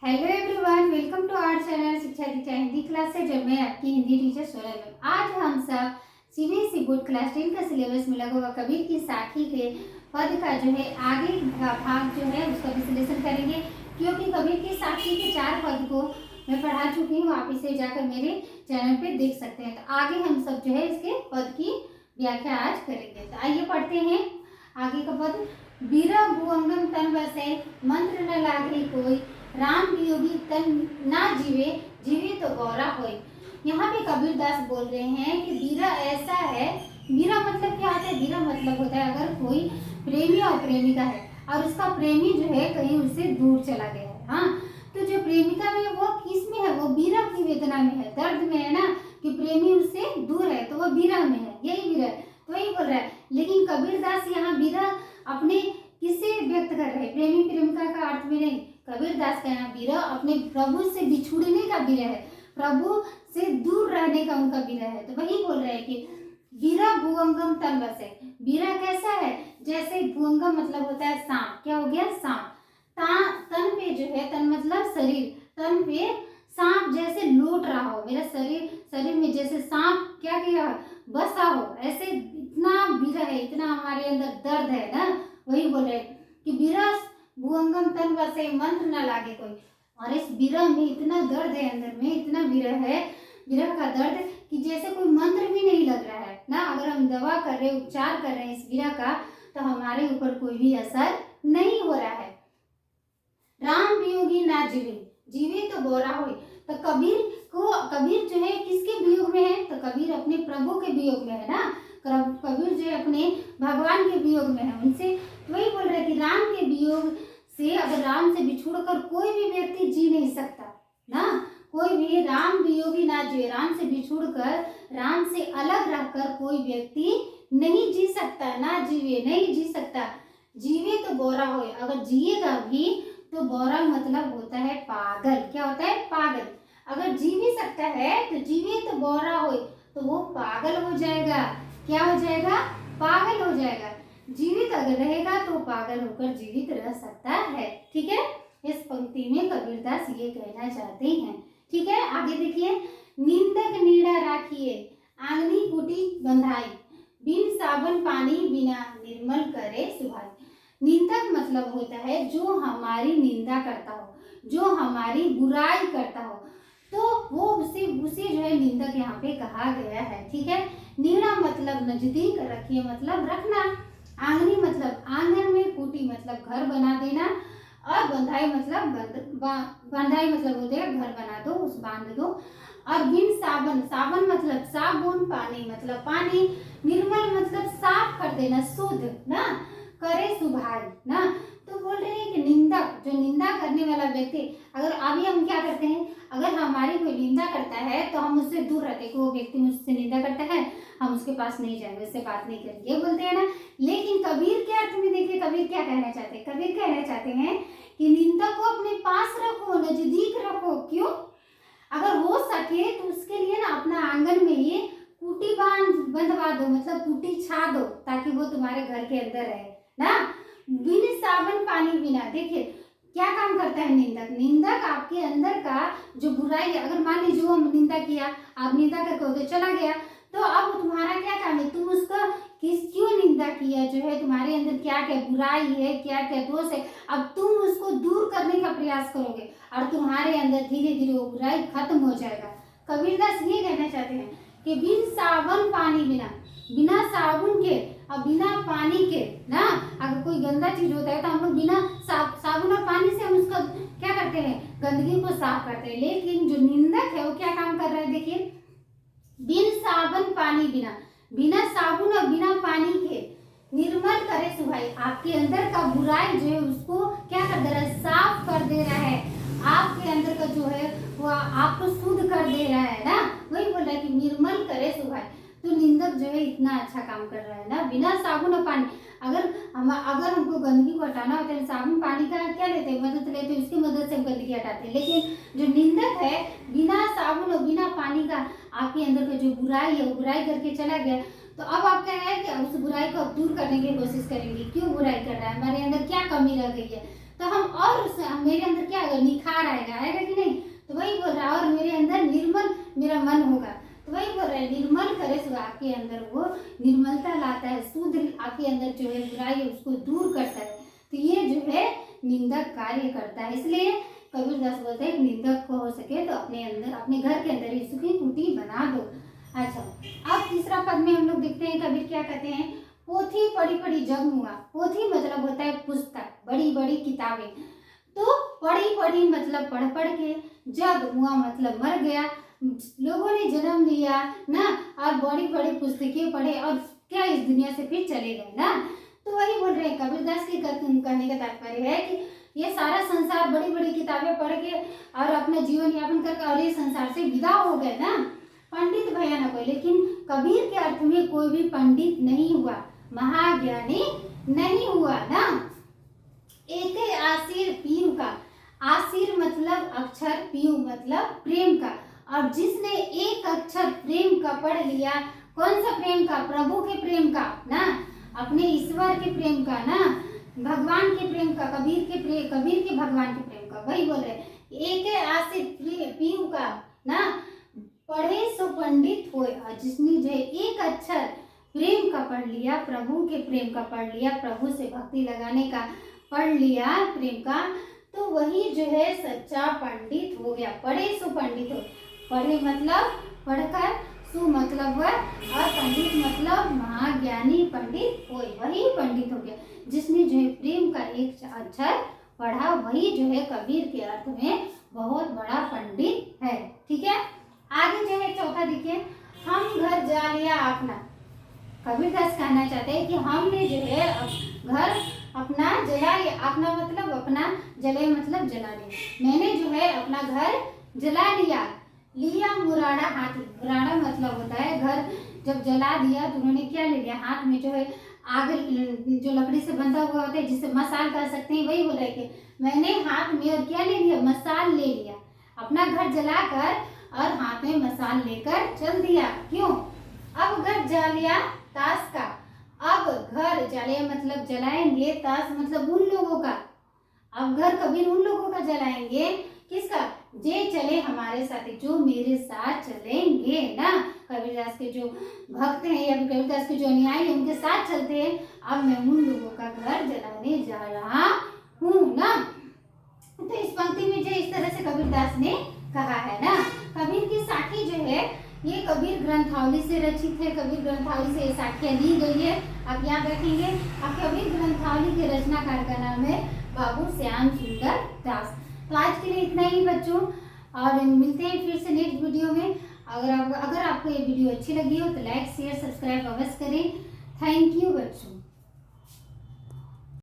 Hello everyone, welcome to our channel Shiksha Diksha Hindi class से। जब मैं आपकी हिंदी टीचर सोनल मैम। आज हम सब सीबीएसई बोर्ड क्लास 10 का सिलेबस में लगा हुआ कबीर की साखी के पद का जो है आगे का भाग जो है उसका विश्लेषण करेंगे, क्योंकि कबीर की साखी के 4 पद को मैं पढ़ा चुकी हूँ। आप इसे जाकर मेरे चैनल पे देख सकते हैं। तो आगे हम सब जो है इसके पद की व्याख्या आज करेंगे। तो आइए पढ़ते हैं आगे का पद। बीरा भुअंगम तन बसे, मंत्र न लागे कोई, राम वियोगी तन ना जीवे, जीवे तो गौरा होय। यहाँ पे कबीरदास बोल रहे हैं कि बीरा ऐसा है। बीरा मतलब क्या होता है? बीरा मतलब होता है अगर कोई प्रेमी और प्रेमिका है और उसका प्रेमी जो है कहीं उससे दूर चला गया है। हाँ, तो जो प्रेमिका में वो किस में है? वो बीरा की वेदना में है, दर्द में है ना, कि प्रेमी उससे दूर है तो वो बीरा में है। यही बीरा है, तो वही बोल रहा है। लेकिन कबीरदास यहाँ बीरा अपने किससे व्यक्त कर रहे हैं? प्रेमी प्रेमिका का अर्थ में नहीं। कबीरदास का यहाँ बीरा अपने प्रभु से बिछुड़ने का बीरा है, प्रभु से दूर रहने का उनका बीरा है। तो वही बोल रहे हैं कि बीरा भुअंगम तन बसे। बीरा कैसा है? जैसे भुअंगम मतलब होता है सांप। क्या हो गया? सांप। तन पे जो है, तन मतलब शरीर, तन पे सांप जैसे लौट रहा हो। मेरा शरीर में जैसे सांप क्या किया? बसा हो। ऐसे इतना बीरा है, इतना हमारे अंदर दर्द है ना। वही बोल रहे कि बीरा भुअंगम तन बसे, मंत्र न लागे कोई। और इस विरह में इतना दर्द है, अंदर में इतना विरह है, विरह का दर्द कि जैसे कोई मंत्र भी नहीं लग रहा है ना। अगर हम दवा कर रहे, उपचार कर रहे हैं इस विरह का, तो हमारे ऊपर कोई भी असर नहीं हो रहा है। राम वियोगी ना जीवे, जीवे तो गौरा होय। तो कबीर जो है किसके वियोग में है? तो कबीर अपने प्रभु के वियोग में है ना। कबीर जो है अपने भगवान के वियोग में है। उनसे वही बोल रहे कि राम के वियोग से, अगर राम से बिछुड़कर कोई भी व्यक्ति जी नहीं सकता ना, कोई भी राम वियोगी ना जिए, राम से बिछुड़कर, राम से अलग रहकर कोई व्यक्ति नहीं जी सकता, ना जीवे, नहीं जी सकता। जीवे तो गौरा होए, अगर जिएगा भी तो गौरा मतलब होता है पागल। क्या होता है? पागल। अगर जी भी सकता है तो जीवे तो गौरा होए, तो वो पागल हो जाएगा। क्या हो जाएगा? पागल हो जाएगा। जीवित अगर रहेगा तो पागल होकर जीवित रह सकता है। ठीक है, इस पंक्ति में कबीरदास ये कहना चाहते हैं। ठीक है, आगे देखिए। निंदक नीड़ा राखिए, आंगनी कुटी बंधाई, बिन साबन पानी बिना निर्मल करे सुभाई। निंदक मतलब होता है जो हमारी निंदा करता हो, जो हमारी बुराई करता हो, तो वो उसे जो है निंदक यहाँ पे कहा गया है। ठीक है, नीड़ा मतलब नजदीक, रखिए मतलब रखना, आंगनी मतलब आंगन में, कुटी मतलब घर बना देना, और बंधाई मतलब बंधाई मतलब होता है घर बना दो, उस बांध दो। और बिन साबन, साबन मतलब साबुन, पानी मतलब पानी, निर्मल मतलब साफ कर देना, शुद्ध ना, करे सुभाई ना। तो बोल रहे हैं कि निंदक, जो निंदा करने वाला व्यक्ति, अगर अभी हम क्या करते हैं, अगर हमारी कोई निंदा करता है तो हम उससे दूर रहते हैं कि वो व्यक्ति मुझसे निंदा करता है, हम उसके पास नहीं जाएंगे, उससे बात नहीं करेंगे, ये बोलते हैं ना। लेकिन कबीर के अर्थ में देखिए, कबीर क्या कहना चाहते हैं? कबीर कहना चाहते हैं कि निंदा को अपने पास रखो, नजदीक रखो। क्यों? अगर हो सके तो उसके लिए ना अपना आंगन में ये कुटी बंधवा दो, मतलब कुटी छा दो, ताकि वो तुम्हारे घर के अंदर रहे ना। बिन साबन पानी बिना, देखिए क्या काम करता है निंदक? निंदक आपके अंदर का जो बुराई है, अगर मान लीजिए वो निंदा किया, आप निंदा करके उधर चला गया, तो अब तुम्हारा क्या काम है? तुम उसका क्यों निंदा किया, जो है तुम्हारे अंदर क्या क्या बुराई है, क्या क्या दोष है, अब तुम उसको दूर करने का प्रयास करोगे और तुम्हारे अंदर धीरे धीरे वो बुराई खत्म हो जाएगा। कबीरदास ये कहना चाहते हैं कि बिन साबन पानी बिना, बिना साबुन के और बिना पानी के ना, अगर कोई गंदा चीज होता है तो हम लोग बिना साबुन और पानी से हम उसका क्या करते हैं? गंदगी को साफ करते हैं। लेकिन जो निंदक है वो क्या काम कर रहा है? देखिए, बिन साबन पानी बिना, बिना साबुन और बिना पानी के निर्मल करे सुभाई, आपके अंदर का बुराई जो है उसको क्या कर दे रहा है? साफ कर दे रहा है। आपके अंदर का जो है वो आपको शुद्ध कर दे रहा है ना। वही बोल रहा है कि निर्मल करे सुभाई। तो निंदक जो है इतना अच्छा काम कर रहा है ना, बिना साबुन और पानी। अगर हमको गंदगी को हटाना होता है, साबुन पानी का क्या लेते हैं? मदद लेते हैं, उसकी मदद से हम गंदगी हटाते हैं। लेकिन जो निंदक है, बिना साबुन और बिना पानी का आपके अंदर का जो बुराई है वो बुराई करके चला गया, तो अब आप क्या है कि उस बुराई को दूर करने की कोशिश करेंगे। क्यों बुराई कर रहा है? हमारे अंदर क्या कमी रह गई है? तो हम और मेरे अंदर क्या निखार आएगा, आएगा कि नहीं? तो वही बोल रहा है, और मेरे अंदर निर्मल मेरा मन होगा। तो वही बोल रहा है, निर्मल करे सो आपके अंदर वो निर्मलता लाता है, शुद्ध आपके अंदर जो है बुराई है उसको दूर करता है। तो ये जो है निंदक कार्य करता है। इसलिए कबीरदास बोलते हैं निंदक को हो सके तो अपने अंदर, अपने घर के अंदर ही सुखी कुटी बना दो। अच्छा, अब तीसरा पद में हम लोग देखते हैं कबीर क्या कहते हैं, पोथी पढ़ी पढ़ी जग मुआ। पोथी मतलब होता है पुस्तक, बड़ी बड़ी किताबें। तो पढ़ी पढ़ी मतलब पढ़ पढ़ के, जग मुआ मतलब मर गया, लोगों ने जन्म लिया ना, और बड़ी बड़ी पुस्तकें पढ़े और क्या इस दुनिया से फिर चले गए ना। तो वही बोल रहे हैं कबीरदास की कहने का तात्पर्य है कि ये सारा संसार बड़ी बड़ी किताबें पढ़ के और अपना जीवन यापन करके और ये संसार से विदा हो गए ना, पंडित भया न कोई। लेकिन कबीर के अर्थ में कोई भी पंडित नहीं हुआ, महाज्ञानी नहीं हुआ ना। एक आसिर पीयू का, आसिर मतलब अक्षर, पीयू मतलब प्रेम का, और जिसने एक अक्षर प्रेम का पढ़ लिया, कौन सा प्रेम का? प्रभु के प्रेम का ना, अपने ईश्वर के प्रेम का ना, भगवान के प्रेम का, कबीर के भगवान के प्रेम का। वही बोल रहे एक आसिर पीयू का ना, पढ़े सो पंडित होए। और जिसने जो एक अक्षर प्रेम का पढ़ लिया, प्रभु के प्रेम का पढ़ लिया, प्रभु से भक्ति लगाने का पढ़ लिया प्रेम का, तो वही जो है सच्चा पंडित हो गया। पढ़े सो पंडित हो, पढ़े मतलब पढ़कर, सु मतलब वह, और पंडित मतलब महाज्ञानी पंडित होए, वही पंडित हो गया। जिसने जो है प्रेम का एक अक्षर पढ़ा, वही जो है कबीर के अर्थ में बहुत बड़ा पंडित है। ठीक है, आगे जो है चौथा देखिए, हम घर जा लिया अपना। कबीरदास कहना चाहते हैं कि हमने जो है घर अपना जला लिया, अपना मतलब अपना, जले मतलब जला लिया। मैंने जो है अपना घर जला लिया, लिया मुराड़ा हाथ। मुराड़ा मतलब होता है घर जब जला दिया तो उन्होंने क्या ले लिया, हाथ में जो है आग, जो लकड़ी से बंधा हुआ होता है जिसे मसाल कह सकते हैं, वही बोल रहे कि मैंने हाथ में और क्या ले लिया, मसाल ले लिया। अपना घर जलाकर और हाथ में मसाल लेकर चल दिया। क्यों? अब घर जा लिया ताश का, अब घर जले मतलब जलाएंगे, ताश मतलब उन लोगों का। अब घर कबीर उन लोगों का जलाएंगे, किसका? जे चले हमारे साथ, जो मेरे साथ चलेंगे ना। कबीरदास के जो भक्त हैं या कबीरदास के जो अनुयायी हैं उनके साथ चलते हैं। अब मैं उन लोगों का घर जलाने जा रहा हूँ ना। तो इस पंक्ति में जो इस तरह से कबीरदास ने कहा है ना। कबीर की साखी जो है ये कबीर ग्रंथावली से रचित है, कबीर ग्रंथावली से ये साखियाँ ली गई है। आप याद रखेंगे। अब कबीर ग्रंथावली के रचनाकार का नाम है बाबू श्याम सुंदर दास। तो आज के लिए इतना ही बच्चों, और मिलते हैं फिर से नेक्स्ट वीडियो में। अगर आपको ये वीडियो अच्छी लगी हो तो लाइक शेयर सब्सक्राइब अवश्य करें। थैंक यू बच्चों।